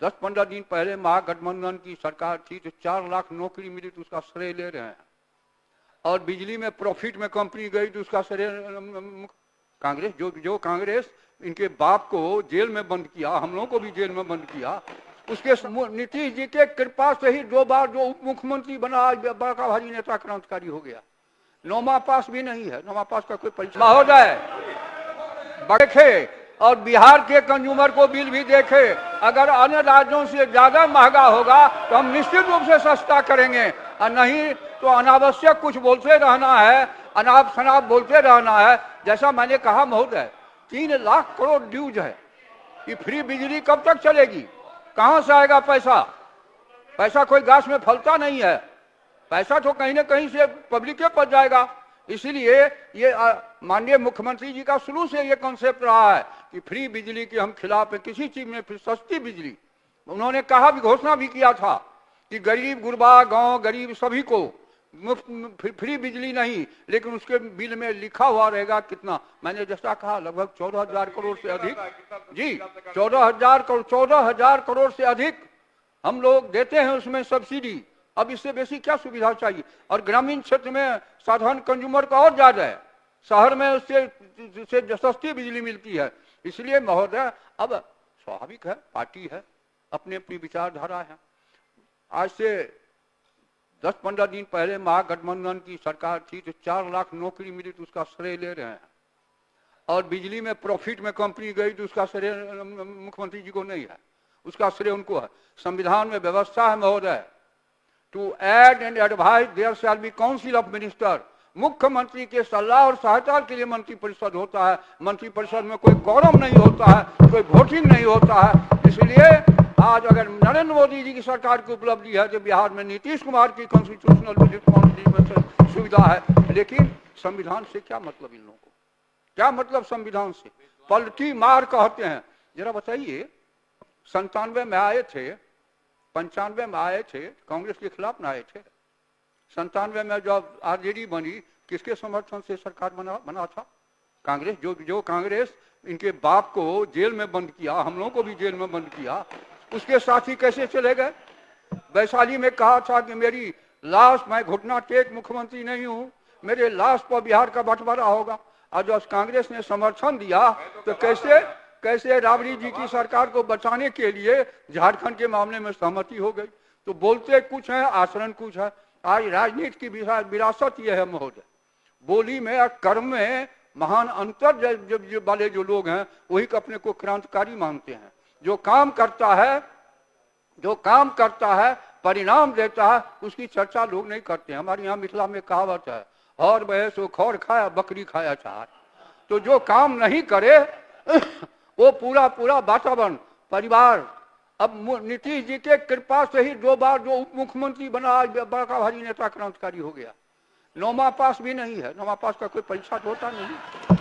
10-15 दिन पहले महागठबंधन की सरकार थी तो 4 लाख नौकरी मिली तो उसका श्रेय ले रहे हैं, और बिजली में प्रॉफिट में कंपनी गई तो उसका श्रेय कांग्रेस। जो कांग्रेस इनके बाप को जेल में बंद किया, हम लोगों को भी जेल में बंद किया, उसके नीतीश जी के कृपा से ही 2 बार जो उप मुख्यमंत्री बना, आज बड़ा भारी नेता क्रांतिकारी हो गया। 9वां पास भी नहीं है, 9वां पास का कोई परीक्षा। महोदय देखे और बिहार के कंज्यूमर को बिल भी देखे, अगर अन्य राज्यों से ज्यादा महंगा होगा तो हम निश्चित रूप से सस्ता करेंगे, और नहीं तो अनावश्यक कुछ बोलते रहना है, अनाप शनाप बोलते रहना है। जैसा मैंने कहा महोदय, 3 लाख करोड़ ड्यूज है, ये फ्री बिजली कब तक चलेगी? कहां से आएगा पैसा? पैसा कोई घास में फलता नहीं है, पैसा तो कहीं ना कहीं से पब्लिक के पास जाएगा। इसलिए ये माननीय मुख्यमंत्री जी का शुरू से ये कॉन्सेप्ट रहा है कि फ्री बिजली के हम खिलाफ है, किसी चीज में सस्ती बिजली। उन्होंने कहा भी, घोषणा भी किया था कि गरीब गुरबा गांव गरीब सभी को मुफ्त फ्री बिजली नहीं, लेकिन उसके बिल में लिखा हुआ रहेगा कितना। मैंने जैसा कहा लगभग 14,000 करोड़ से अधिक, जी 14,000 करोड़ से अधिक हम लोग देते हैं उसमें सब्सिडी। अब इससे बेसी क्या सुविधा चाहिए? और ग्रामीण क्षेत्र में साधारण कंज्यूमर का और ज्यादा है, शहर में उससे सस्ती बिजली मिलती है। इसलिए महोदय अब स्वाभाविक है, पार्टी है, अपनी अपनी विचारधारा है। आज से 10-15 दिन पहले महागठबंधन की सरकार थी तो 4 लाख नौकरी मिली तो उसका श्रेय ले रहे हैं, और बिजली में प्रॉफिट में कंपनी गई तो उसका श्रेय मुख्यमंत्री जी को नहीं है, उसका श्रेय उनको है। संविधान में व्यवस्था है महोदय, to aid and advise there shall be council of minister. मुख्यमंत्री के सलाह और सहायता के लिए मंत्रिपरिषद होता है। मंत्रिपरिषद में कोई कॉरम नहीं होता है, कोई वोटिंग नहीं होता है। इसलिए आज अगर नरेंद्र मोदी जी की सरकार की उपलब्धि है तो बिहार में नीतीश कुमार की कॉन्स्टिट्यूशनल सुविधा है। लेकिन संविधान से क्या मतलब इन लोगों को? क्या मतलब संविधान से? पलटी मार कहते हैं। जरा बताइए, 97 में आए थे, 95 में आए थे, कांग्रेस के खिलाफ ना आए थे। 97 में जब आरजेडी बनी, किसके समर्थन से सरकार बना था? कांग्रेस। जो कांग्रेस इनके बाप को जेल में बंद किया, हम लोगों को भी जेल में बंद किया, उसके साथी कैसे चले गए? वैशाली में कहा था कि मेरी लाश, मैं घुटना टेक मुख्यमंत्री नहीं हूं, मेरे लाश पर बिहार का बंटवारा होगा। और जब कांग्रेस ने समर्थन दिया तो कैसे राबड़ी जी की सरकार को बचाने के लिए झारखंड के मामले में सहमति हो गई। तो बोलते कुछ है, आचरण कुछ है। आज राजनीति की विरासत यह है महोदय, बोली में और कर्म में महान अंतर वाले जो लोग हैं वही अपने को क्रांतिकारी मानते हैं। जो काम करता है परिणाम देता है, उसकी चर्चा लोग नहीं करते हैं। हमारे यहाँ मिथिला में कहावत है, और बहे सो खौर खाया बकरी खाया चार। तो जो काम नहीं करे वो पूरा वातावरण परिवार। अब नीतीश जी के कृपा से ही 2 बार जो उप मुख्यमंत्री बना, आज बड़ा भारी नेता क्रांतिकारी हो गया। 9वां पास भी नहीं है, 9वां पास का कोई परीक्षा तो होता नहीं,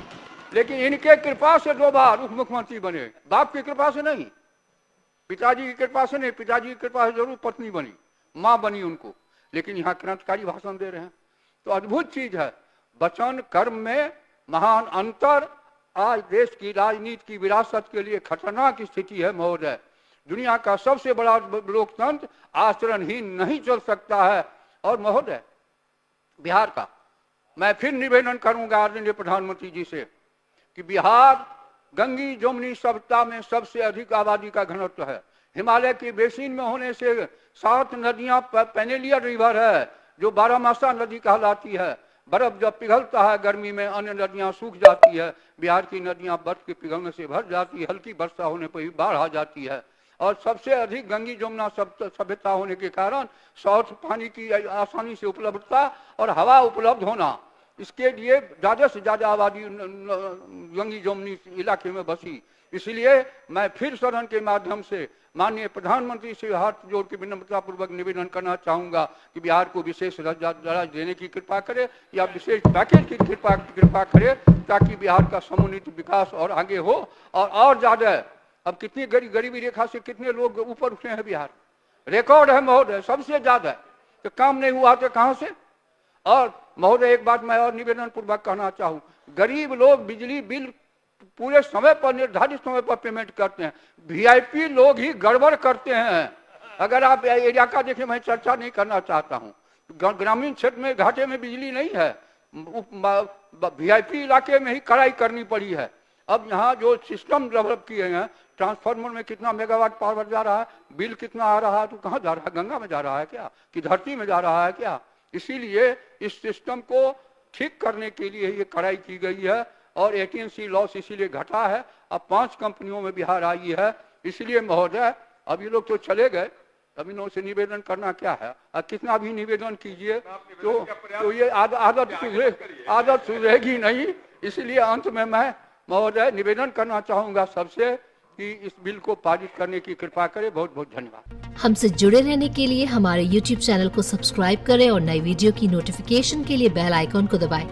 लेकिन इनके कृपा से 2 बार उप मुख्यमंत्री बने। बाप की कृपा से नहीं, पिताजी की कृपा से नहीं, पिताजी की कृपा से जरूर पत्नी बनी, माँ बनी उनको, लेकिन यहाँ क्रांतिकारी भाषण दे रहे हैं। तो अद्भुत चीज है, वचन कर्म में महान अंतर। आज देश की राजनीति की विरासत के लिए खतरनाक स्थिति है महोदय। दुनिया का सबसे बड़ा लोकतंत्र आचरणहीन नहीं चल सकता है। और महोदय, बिहार का मैं फिर निवेदन करूंगा आदरणीय प्रधानमंत्री जी से कि बिहार गंगी जमुनी सभ्यता में सबसे अधिक आबादी का घनत्व है। हिमालय के बेसिन में होने से 7 नदियां, पेनेलिया रिवर है जो 12मासा नदी कहलाती है। बर्फ जब पिघलता है गर्मी में, अन्य नदियां सूख जाती है। बिहार की नदियां बर्फ के पिघलने से भर जाती है, हल्की वर्षा होने पर ही बाढ़ आ जाती है। और सबसे अधिक गंगी जमुना सभ्यता होने के कारण साउथ पानी की आसानी से उपलब्धता और हवा उपलब्ध होना, इसके लिए ज्यादा से ज्यादा आबादी गंगी जमुनी इलाके में बसी। इसलिए मैं फिर सदन के माध्यम से माननीय प्रधानमंत्री से हाथ जोड़ के विनम्रता पूर्वक निवेदन करना चाहूंगा कि बिहार को विशेष दर्जा देने की कृपा करे या विशेष पैकेज की कृपा करे, ताकि बिहार का समुन्नत विकास और आगे हो। और ज्यादा, अब कितनी गरीबी रेखा से कितने लोग ऊपर उठे हैं, बिहार रिकॉर्ड है महोदय, सबसे ज्यादा। तो काम नहीं हुआ तो कहां से? और महोदय एक बात मैं और निवेदन पूर्वक कहना चाहूं, गरीब लोग बिजली बिल पूरे समय पर, निर्धारित समय पर पेमेंट करते हैं। वीआईपी लोग ही गड़बड़ करते हैं। अगर आप एरिया का देखें, मैं चर्चा नहीं करना चाहता हूँ, ग्रामीण क्षेत्र में घाटे में बिजली नहीं है, वीआईपी इलाके में ही कड़ाई करनी पड़ी है। अब यहाँ जो सिस्टम डेवलप किए हैं, ट्रांसफार्मर में कितना मेगावाट पावर जा रहा है, बिल कितना आ रहा है, तो कहाँ जा रहा है, गंगा में जा रहा है क्या, कि धरती में जा रहा है क्या? इसीलिए इस सिस्टम को ठीक करने के लिए ये कड़ाई की गई है और एटीएनसी लॉस इसीलिए घटा है। अब 5 कंपनियों में बिहार आई है। इसलिए महोदय, अब ये लोग तो चले गए, अब इन्हों से निवेदन करना क्या है, कितना भी निवेदन कीजिए तो ये आदत सुधरेगी नहीं। इसलिए अंत में मैं महोदय निवेदन करना चाहूंगा सबसे कि इस बिल को पारित करने की कृपा करें। बहुत बहुत धन्यवाद। हमसे जुड़े रहने के लिए हमारे YouTube चैनल को सब्सक्राइब करें और नई वीडियो की नोटिफिकेशन के लिए बेल आइकॉन को दबाएं।